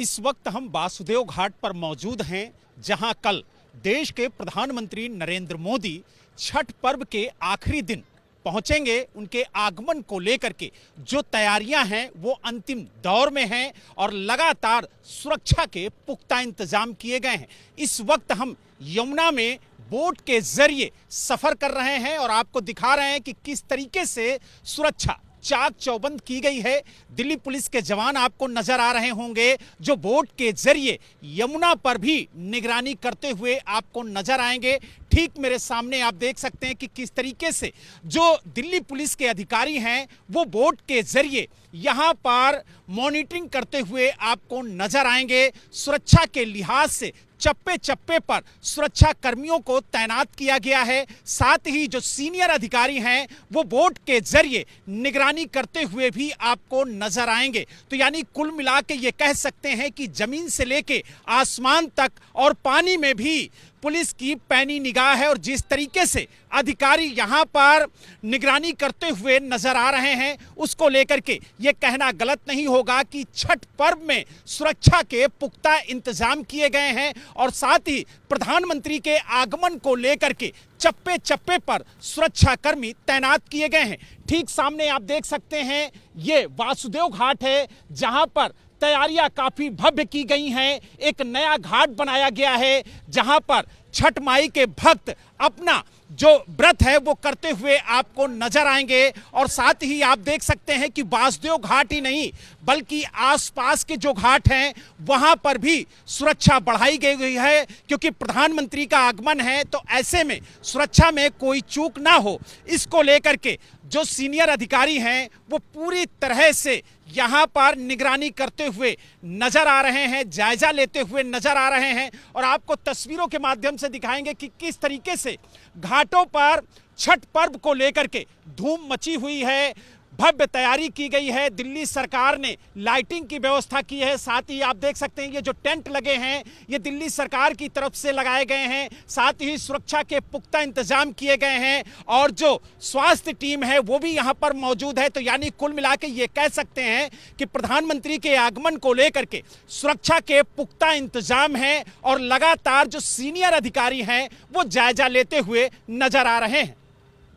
इस वक्त हम वासुदेव घाट पर मौजूद हैं, जहां कल देश के प्रधानमंत्री नरेंद्र मोदी छठ पर्व के आखिरी दिन पहुंचेंगे। उनके आगमन को लेकर के जो तैयारियां हैं वो अंतिम दौर में हैं और लगातार सुरक्षा के पुख्ता इंतजाम किए गए हैं। इस वक्त हम यमुना में बोट के जरिए सफर कर रहे हैं और आपको दिखा रहे हैं कि किस तरीके से सुरक्षा चाक चौबंद की गई है। दिल्ली पुलिस के जवान आपको नजर आ रहे होंगे जो बोट के जरिए यमुना पर भी निगरानी करते हुए आपको नजर आएंगे। ठीक मेरे सामने आप देख सकते हैं कि किस तरीके से जो दिल्ली पुलिस के अधिकारी हैं वो बोट के जरिए यहां पर मॉनिटरिंग करते हुए आपको नजर आएंगे। सुरक्षा के लिहाज से चप्पे चप्पे पर सुरक्षा कर्मियों को तैनात किया गया है। साथ ही जो सीनियर अधिकारी हैं वो बोट के जरिए निगरानी करते हुए भी आपको नजर आएंगे। तो यानी कुल मिला के ये कह सकते हैं कि जमीन से लेके आसमान तक और पानी में भी पुलिस की पैनी निगाह है और जिस तरीके से अधिकारी यहां पर निगरानी करते हुए नजर आ रहे हैं उसको लेकर के ये कहना गलत नहीं होगा कि छठ पर्व में सुरक्षा के पुख्ता इंतजाम किए गए हैं और साथ ही प्रधानमंत्री के आगमन को लेकर के चप्पे चप्पे पर सुरक्षा कर्मी तैनात किए गए हैं। ठीक सामने आप देख सकते हैं ये वासुदेव घाट है जहां पर तैयारियां काफी भव्य की गई हैं। एक नया घाट बनाया गया है जहां पर छठ माई के भक्त अपना जो व्रत है वो करते हुए आपको नजर आएंगे और साथ ही आप देख सकते हैं कि वासुदेव घाट ही नहीं बल्कि आसपास के जो घाट हैं वहां पर भी सुरक्षा बढ़ाई गई है क्योंकि प्रधानमंत्री का आगमन है। तो ऐसे में सुरक्षा में कोई चूक ना हो इसको लेकर के जो सीनियर अधिकारी हैं वो पूरी तरह से यहां पर निगरानी करते हुए नजर आ रहे हैं, जायजा लेते हुए नजर आ रहे हैं और आपको तस्वीरों के माध्यम से दिखाएंगे कि किस तरीके से घाटों पर छठ पर्व को लेकर के धूम मची हुई है। भव्य तैयारी की गई है। दिल्ली सरकार ने लाइटिंग की व्यवस्था की है। साथ ही आप देख सकते हैं ये जो टेंट लगे हैं ये दिल्ली सरकार की तरफ से लगाए गए हैं। साथ ही सुरक्षा के पुख्ता इंतजाम किए गए हैं और जो स्वास्थ्य टीम है वो भी यहाँ पर मौजूद है। तो यानी कुल मिला के ये कह सकते हैं कि प्रधानमंत्री के आगमन को लेकर के सुरक्षा के पुख्ता इंतजाम है और लगातार जो सीनियर अधिकारी हैं वो जायजा लेते हुए नजर आ रहे हैं।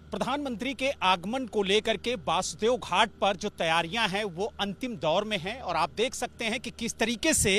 प्रधानमंत्री के आगमन को लेकर के वासुदेव घाट पर जो तैयारियां हैं वो अंतिम दौर में हैं और आप देख सकते हैं कि किस तरीके से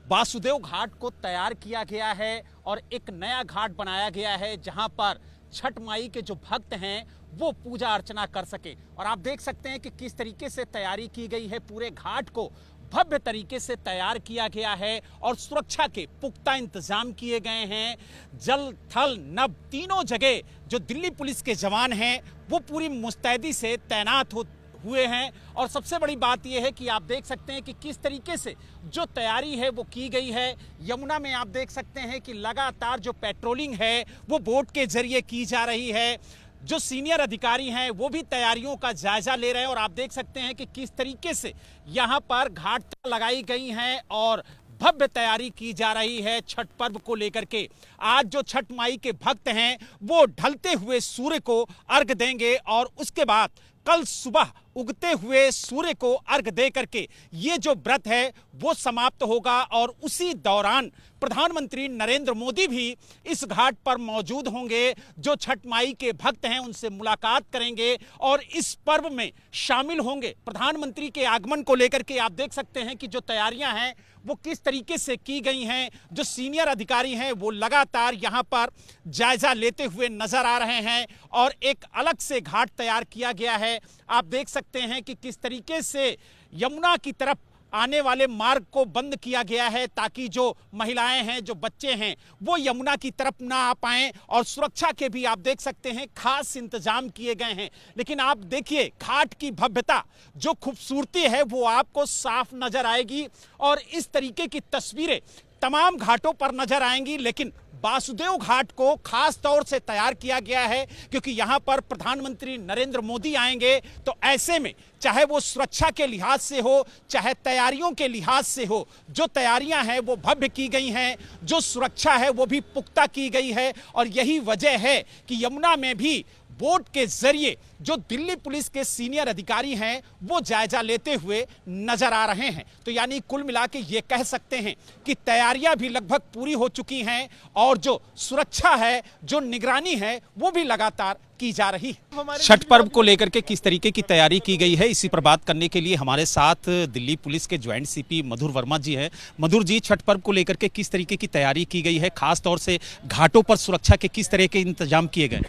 वासुदेव घाट को तैयार किया गया है और एक नया घाट बनाया गया है जहां पर छठ माई के जो भक्त हैं वो पूजा अर्चना कर सके। और आप देख सकते हैं कि किस तरीके से तैयारी की गई है। पूरे घाट को भव्य तरीके से तैयार किया गया है और सुरक्षा के पुख्ता इंतजाम किए गए हैं। जल थल नभ तीनों जगह जो दिल्ली पुलिस के जवान हैं वो पूरी मुस्तैदी से तैनात हुए हैं और सबसे बड़ी बात यह है कि आप देख सकते हैं कि किस तरीके से जो तैयारी है वो की गई है। यमुना में आप देख सकते हैं कि लगातार जो पेट्रोलिंग है वो बोट के जरिए की जा रही है। जो सीनियर अधिकारी हैं वो भी तैयारियों का जायजा ले रहे हैं और आप देख सकते हैं कि किस तरीके से यहां पर घाट लगाई गई हैं और भव्य तैयारी की जा रही है छठ पर्व को लेकर के। आज जो छठ माई के भक्त हैं वो ढलते हुए सूर्य को अर्घ देंगे और उसके बाद कल सुबह उगते हुए सूर्य को अर्घ दे करके ये जो व्रत है वो समाप्त होगा और उसी दौरान प्रधानमंत्री नरेंद्र मोदी भी इस घाट पर मौजूद होंगे। जो छठ माई के भक्त हैं उनसे मुलाकात करेंगे और इस पर्व में शामिल होंगे। प्रधानमंत्री के आगमन को लेकर के आप देख सकते हैं कि जो तैयारियां हैं वो किस तरीके से की गई हैं। जो सीनियर अधिकारी हैं वो लगातार यहां पर जायजा लेते हुए नजर आ रहे हैं और एक अलग से घाट तैयार किया गया है। आप देख सकते हैं कि किस तरीके से यमुना की तरफ आने वाले मार्ग को बंद किया गया है ताकि जो महिलाएं हैं जो बच्चे हैं वो यमुना की तरफ ना आ पाएं और सुरक्षा के भी आप देख सकते हैं खास इंतजाम किए गए हैं। लेकिन आप देखिए घाट की भव्यता जो खूबसूरती है वो आपको साफ नजर आएगी और इस तरीके की तस्वीरें तमाम घाटों पर नजर आएंगी। लेकिन वासुदेव घाट को खास तौर से तैयार किया गया है क्योंकि यहां पर प्रधानमंत्री नरेंद्र मोदी आएंगे। तो ऐसे में चाहे वो सुरक्षा के लिहाज से हो चाहे तैयारियों के लिहाज से हो जो तैयारियां हैं वो भव्य की गई हैं, जो सुरक्षा है वो भी पुख्ता की गई है और यही वजह है कि यमुना में भी बोट के जरिए जो दिल्ली पुलिस के सीनियर अधिकारी हैं वो जायजा लेते हुए नजर आ रहे हैं। तो यानी कुल मिला के ये कह सकते हैं कि तैयारियां भी लगभग पूरी हो चुकी हैं और जो सुरक्षा है, जो निगरानी है, वो भी लगातार की जा रही है। छठ पर्व को लेकर के किस तरीके की तैयारी की गई है, इसी पर बात करने के लिए हमारे साथ दिल्ली पुलिस के ज्वाइंट सीपी मधुर वर्मा जी हैं। मधुर जी, छठ पर्व को लेकर के किस तरीके की तैयारी की गई है, खास तौर से घाटों पर सुरक्षा के किस तरह के इंतजाम किए गए?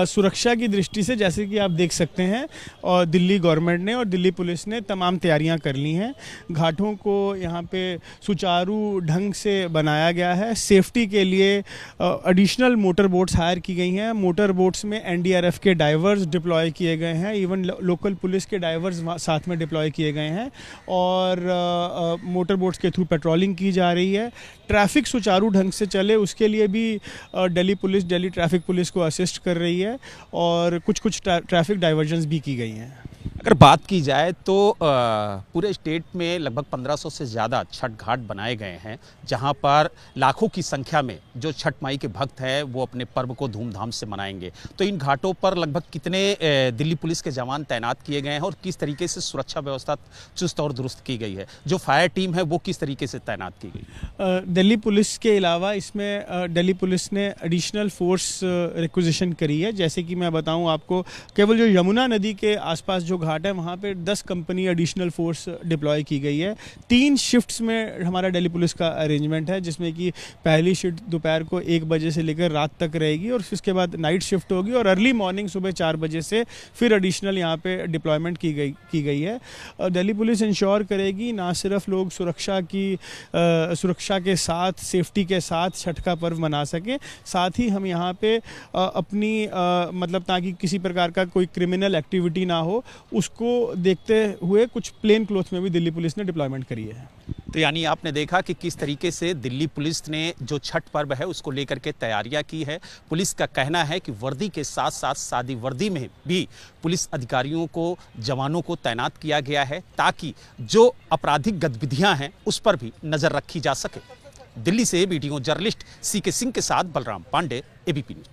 सुरक्षा की दृष्टि से जैसे कि आप देख सकते हैं, और दिल्ली गवर्नमेंट ने और दिल्ली पुलिस ने तमाम तैयारियां कर ली हैं। घाटों को यहाँ पे सुचारू ढंग से बनाया गया है। सेफ्टी के लिए एडिशनल मोटर बोट्स हायर की गई हैं। मोटर बोट्स में एनडीआरएफ के डाइवर्स डिप्लॉय किए गए हैं, इवन लोकल पुलिस के डाइवर्स साथ में डिप्लॉय किए गए हैं, और मोटर बोट्स के थ्रू पेट्रोलिंग की जा रही है। ट्रैफिक सुचारू ढंग से चले उसके लिए भी दिल्ली ट्रैफिक पुलिस को असिस्ट कर रही है, और कुछ ट्रैफिक डाइवर्जन्स भी की गई हैं। अगर बात की जाए तो पूरे स्टेट में लगभग 1500 से ज़्यादा छठ घाट बनाए गए हैं, जहां पर लाखों की संख्या में जो छठ माई के भक्त हैं वो अपने पर्व को धूमधाम से मनाएंगे। तो इन घाटों पर लगभग कितने दिल्ली पुलिस के जवान तैनात किए गए हैं और किस तरीके से सुरक्षा व्यवस्था चुस्त और दुरुस्त की गई है? जो फायर टीम है वो किस तरीके से तैनात की गई? दिल्ली पुलिस के अलावा इसमें दिल्ली पुलिस ने एडिशनल फोर्स रिक्विजिशन करी है। जैसे कि मैं बताऊं आपको, केवल जो यमुना नदी के आसपास जो घाट है वहाँ पे 10 कंपनी एडिशनल फोर्स डिप्लॉय की गई है। 3 शिफ्ट्स में हमारा दिल्ली पुलिस का अरेंजमेंट है, जिसमें कि पहली शिफ्ट दोपहर को 1 बजे से लेकर रात तक रहेगी, और उसके बाद नाइट शिफ्ट होगी, और अर्ली मॉर्निंग सुबह 4 बजे से फिर एडिशनल यहाँ पे डिप्लॉयमेंट की गई है। दिल्ली पुलिस इंश्योर करेगी ना सिर्फ लोग सुरक्षा के साथ, सेफ्टी के साथ छठ का पर्व मना सकें, साथ ही हम यहाँ पे अपनी मतलब ताकि किसी प्रकार का कोई क्रिमिनल एक्टिविटी ना हो, उसको देखते हुए कुछ प्लेन क्लोथ में भी दिल्ली पुलिस ने डिप्लॉयमेंट करी है। तो यानी आपने देखा कि किस तरीके से दिल्ली पुलिस ने जो छठ पर्व है उसको लेकर के तैयारियां की है। पुलिस का कहना है कि वर्दी के साथ साथ सादी वर्दी में भी पुलिस अधिकारियों को, जवानों को तैनात किया गया है, ताकि जो आपराधिक गतिविधियां हैं उस पर भी नजर रखी जा सके। दिल्ली से वीडियो जर्नलिस्ट सीके सिंह के साथ बलराम पांडे, एबीपी न्यूज।